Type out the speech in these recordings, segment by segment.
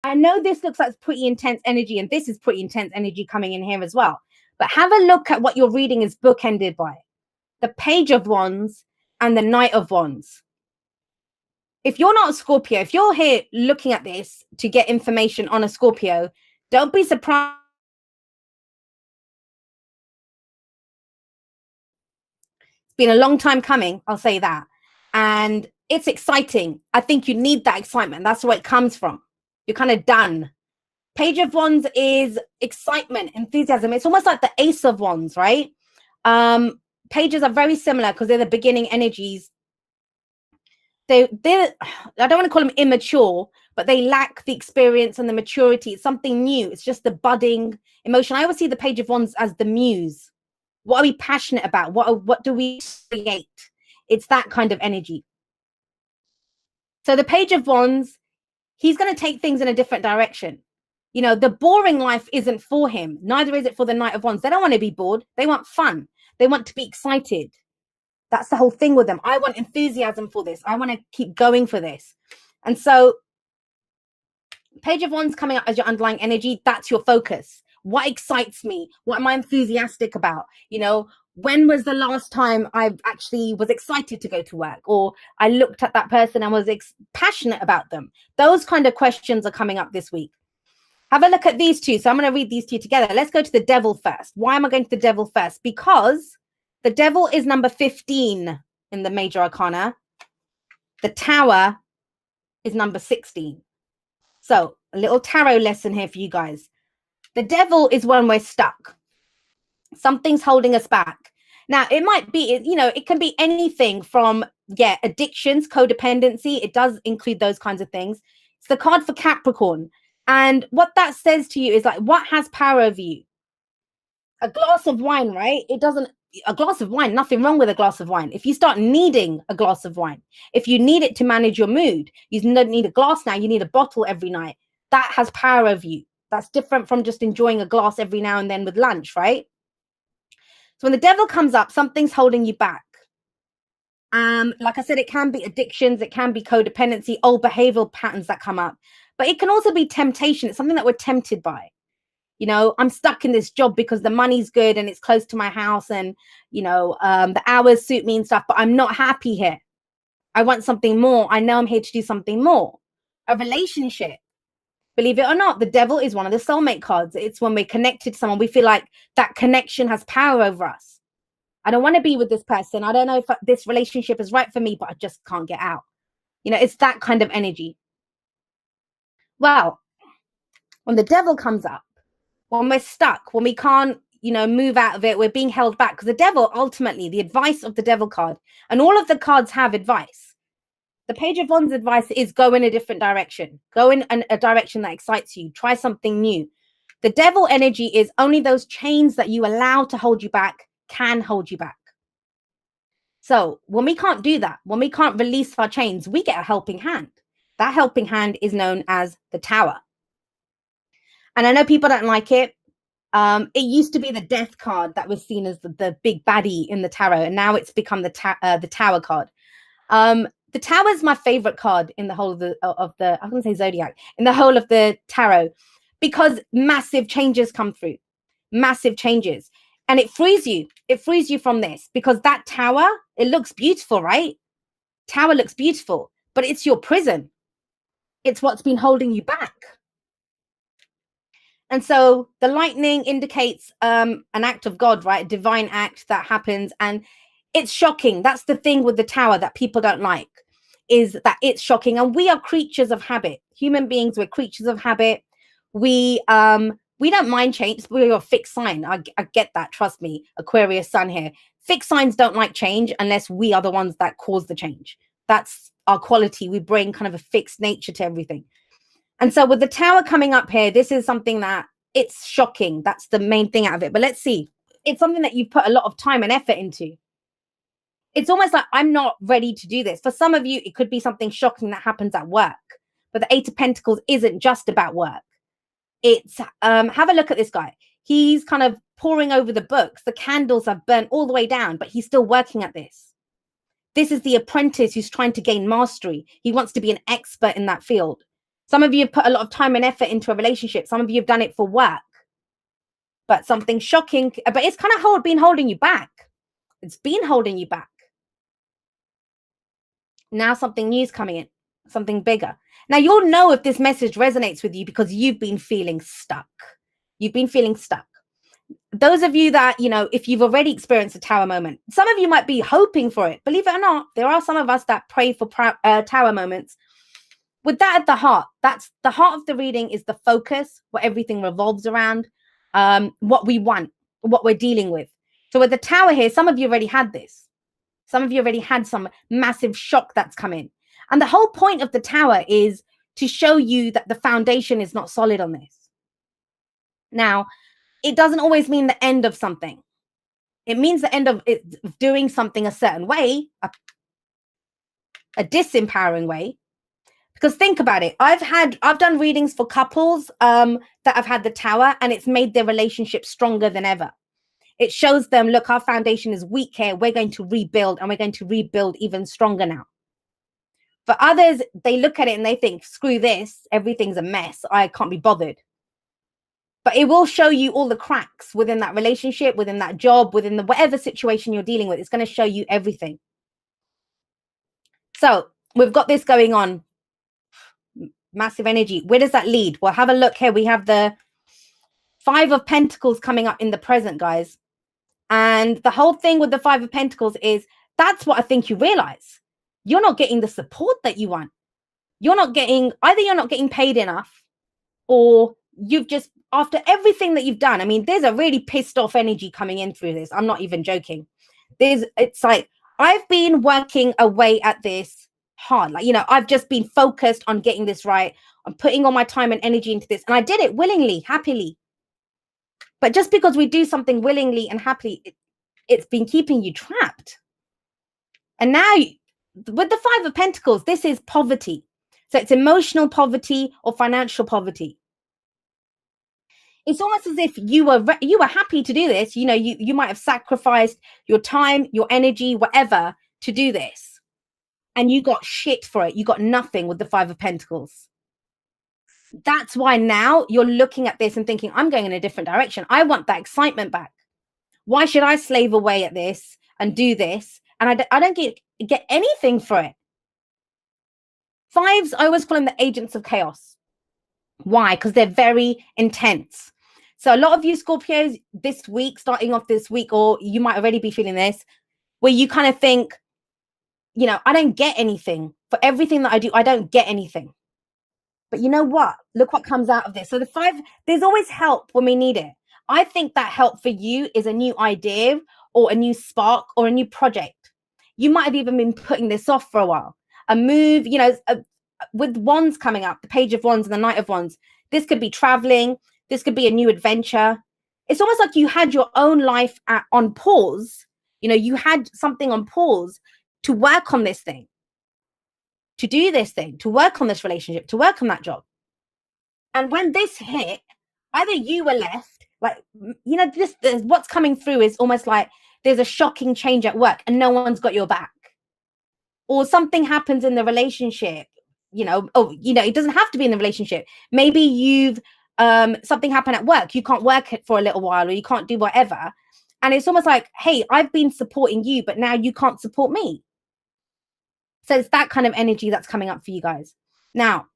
I know this looks like pretty intense energy, and this is pretty intense energy coming in here as well. But have a look at what your reading is bookended by: the Page of Wands and the Knight of Wands. If you're not a Scorpio, if you're here looking at this to get information on a Scorpio, don't be surprised. It's been a long time coming, I'll say that. And it's exciting. I think you need that excitement. That's where it comes from. You're kind of done. Page of Wands is excitement, enthusiasm. It's almost like the Ace of Wands, right? Pages are very similar because they're the beginning energies. They're I don't want to call them immature, but they lack the experience and the maturity. It's something new. It's just the budding emotion. I always see the Page of Wands as the muse. What are we passionate about? What do we create? It's that kind of energy. So the Page of Wands, he's going to take things in a different direction. You know, the boring life isn't for him. Neither is it for the Knight of Wands. They don't want to be bored. They want fun. They want to be excited. That's the whole thing with them. I want enthusiasm for this. I want to keep going for this. And so Page of Wands coming up as your underlying energy, that's your focus. What excites me? What am I enthusiastic about? You know, when was the last time I actually was excited to go to work, or I looked at that person and was passionate about them? Those kind of questions are coming up this week. Have a look at these two. So I'm going to read these two together. Let's go to the Devil first. Why am I going to the Devil first? Because the Devil is number 15 in the Major Arcana. The Tower is number 16. So a little tarot lesson here for you guys. The Devil is when we're stuck. Something's holding us back. Now, it might be, you know, it can be anything from, addictions, codependency. It does include those kinds of things. It's the card for Capricorn. And what that says to you is like, what has power over you? A glass of wine, right? A glass of wine, nothing wrong with a glass of wine. If you start needing a glass of wine, if you need it to manage your mood, you don't need a glass now, you need a bottle every night. That has power over you. That's different from just enjoying a glass every now and then with lunch, right? So when the Devil comes up, something's holding you back. Like I said, it can be addictions, it can be codependency, old behavioral patterns that come up, but it can also be temptation. It's something that we're tempted by. You know, I'm stuck in this job because the money's good and it's close to my house, and, you know, the hours suit me and stuff, but I'm not happy here. I want something more. I know I'm here to do something more. A relationship. Believe it or not, the Devil is one of the soulmate cards. It's when we're connected to someone, we feel like that connection has power over us. I don't want to be with this person. I don't know if this relationship is right for me, but I just can't get out. You know, it's that kind of energy. Well, when the Devil comes up, when we're stuck, when we can't, you know, move out of it, we're being held back. Because the Devil, ultimately, the advice of the Devil card, and all of the cards have advice. The Page of Wands advice is go in a different direction. Go in a direction that excites you. Try something new. The Devil energy is only those chains that you allow to hold you back can hold you back. So when we can't do that, when we can't release our chains, we get a helping hand. That helping hand is known as the Tower. And I know people don't like it. It used to be the Death card that was seen as the big baddie in the tarot, and now it's become the Tower card. The Tower is my favorite card in the whole of the I'm going to say zodiac, in the whole of the tarot, because massive changes come through, massive changes, and it frees you. It frees you from this, because that Tower, it looks beautiful, right? Tower looks beautiful, but it's your prison. It's what's been holding you back. And so the lightning indicates an act of God, right? A divine act that happens. And it's shocking. That's the thing with the Tower that people don't like, is that it's shocking. And we are creatures of habit. Human beings, we're creatures of habit. We don't mind change. We're a fixed sign. I get that. Trust me. Aquarius sun here. Fixed signs don't like change unless we are the ones that cause the change. That's our quality. We bring kind of a fixed nature to everything. And so with the Tower coming up here, this is something that it's shocking. That's the main thing out of it. But let's see. It's something that you put a lot of time and effort into. It's almost like, I'm not ready to do this. For some of you, it could be something shocking that happens at work. But the Eight of Pentacles isn't just about work. It's, have a look at this guy. He's kind of poring over the books. The candles have burnt all the way down, but he's still working at this. This is the apprentice who's trying to gain mastery. He wants to be an expert in that field. Some of you have put a lot of time and effort into a relationship. Some of you have done it for work. But something shocking, but it's kind of been holding you back. It's been holding you back. Now something new is coming in, something bigger. Now you'll know if this message resonates with you because you've been feeling stuck. You've been feeling stuck. Those of you that, you know, if you've already experienced a tower moment, some of you might be hoping for it. Believe it or not, there are some of us that pray for tower moments. With that at the heart, that's the heart of the reading, is the focus, what everything revolves around, what we want, what we're dealing with. So with the tower here, some of you already had this. Some of you already had some massive shock that's come in. And the whole point of the tower is to show you that the foundation is not solid on this. Now, it doesn't always mean the end of something. It means the end of it, doing something a certain way, a disempowering way. Because think about it. I've done readings for couples that have had the tower, and it's made their relationship stronger than ever. It shows them, look, our foundation is weak here. We're going to rebuild, and we're going to rebuild even stronger now. For others, they look at it and they think, screw this, everything's a mess. I can't be bothered. But it will show you all the cracks within that relationship, within that job, within the whatever situation you're dealing with. It's going to show you everything. So we've got this going on. Massive energy. Where does that lead? Well, have a look here. We have the 5 of Pentacles coming up in the present, guys. And the whole thing with the 5 of Pentacles is, that's what I think you realize. You're not getting the support that you want. You're not getting paid enough, or you've just, after everything that you've done, I mean, there's a really pissed off energy coming in through this. I'm not even joking. It's like, I've been working away at this hard. Like, you know, I've just been focused on getting this right. I'm putting all my time and energy into this. And I did it willingly, happily. But just because we do something willingly and happily, it's been keeping you trapped. And now with the 5 of Pentacles, this is poverty. So it's emotional poverty or financial poverty. It's almost as if you were happy to do this. You know, you might have sacrificed your time, your energy, whatever, to do this. And you got shit for it. You got nothing with the 5 of Pentacles. That's why now you're looking at this and thinking, I'm going in a different direction. I want that excitement back. Why should I slave away at this and do this? And I don't get anything for it. 5s, I always call them the agents of chaos. Why? Because they're very intense. So a lot of you Scorpios this week, starting off this week, or you might already be feeling this, where you kind of think, you know, I don't get anything. For everything that I do, I don't get anything. But you know what? Look what comes out of this. So the 5, there's always help when we need it. I think that help for you is a new idea or a new spark or a new project. You might have even been putting this off for a while. A move, you know, with Wands coming up, the Page of Wands and the Knight of Wands. This could be traveling. This could be a new adventure. It's almost like you had your own life on pause. You know, you had something on pause to work on this thing, to do this thing, to work on this relationship, to work on that job. And when this hit, either you were left, like, you know, what's coming through is almost like there's a shocking change at work and no one's got your back. Or something happens in the relationship, you know, it doesn't have to be in the relationship. Maybe you've, something happened at work. You can't work it for a little while, or you can't do whatever. And it's almost like, hey, I've been supporting you, but now you can't support me. So it's that kind of energy that's coming up for you guys. Now,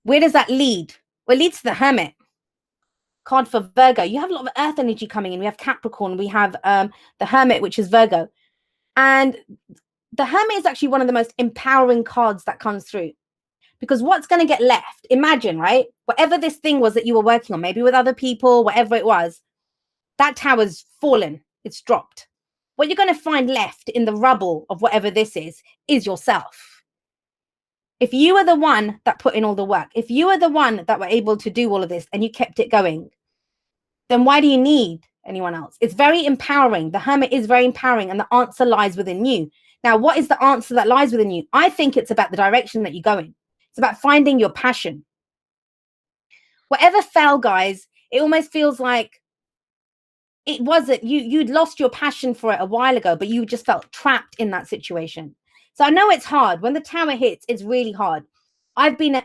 where does that lead? Well, it leads to the Hermit card for Virgo. You have a lot of earth energy coming in. We have Capricorn. We have the Hermit, which is Virgo. And the Hermit is actually one of the most empowering cards that comes through. Because what's going to get left? Imagine, right? Whatever this thing was that you were working on, maybe with other people, whatever it was, that tower's fallen. It's dropped. What you're going to find left in the rubble of whatever this is yourself. If you were the one that put in all the work, if you were the one that were able to do all of this and you kept it going, then why do you need anyone else? It's very empowering. The Hermit is very empowering, and the answer lies within you. Now, what is the answer that lies within you? I think it's about the direction that you're going. It's about finding your passion. Whatever fell, guys, it almost feels like it wasn't, you'd lost your passion for it a while ago, but you just felt trapped in that situation. So I know it's hard. When the tower hits, it's really hard. I've been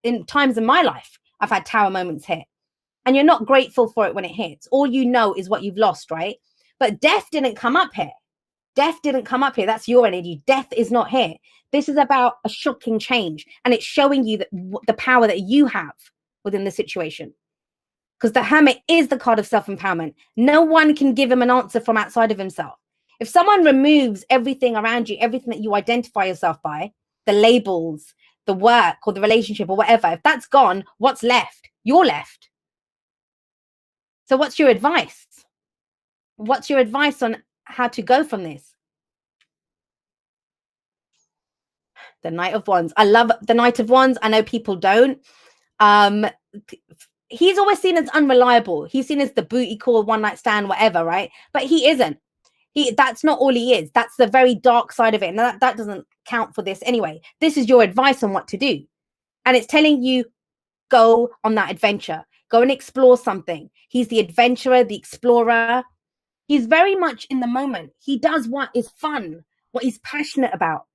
in times in my life, I've had tower moments hit, and you're not grateful for it when it hits. All you know is what you've lost, right? But death didn't come up here. Death didn't come up here. That's your energy. Death is not here. This is about a shocking change, and it's showing you that the power that you have within the situation. Because the Hermit is the card of self-empowerment. No one can give him an answer from outside of himself. If someone removes everything around you, everything that you identify yourself by, the labels, the work or the relationship or whatever, if that's gone, what's left? You're left. So what's your advice? What's your advice on how to go from this? The Knight of Wands. I love the Knight of Wands. I know people don't. He's always seen as unreliable. He's seen as the booty call, one night stand, whatever, right? But he isn't. That's not all he is. That's the very dark side of it. And that doesn't count for this anyway. This is your advice on what to do. And it's telling you, go on that adventure. Go and explore something. He's the adventurer, the explorer. He's very much in the moment. He does what is fun, what he's passionate about.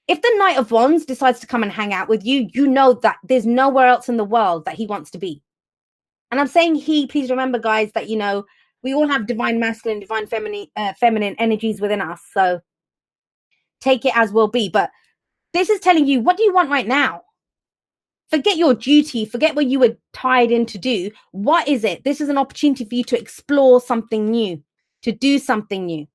If the Knight of Wands decides to come and hang out with you, you know that there's nowhere else in the world that he wants to be. And I'm saying he, please remember, guys, that, you know, we all have divine masculine, divine feminine energies within us. So take it as will be. But this is telling you, what do you want right now? Forget your duty. Forget what you were tied in to do. What is it? This is an opportunity for you to explore something new, to do something new.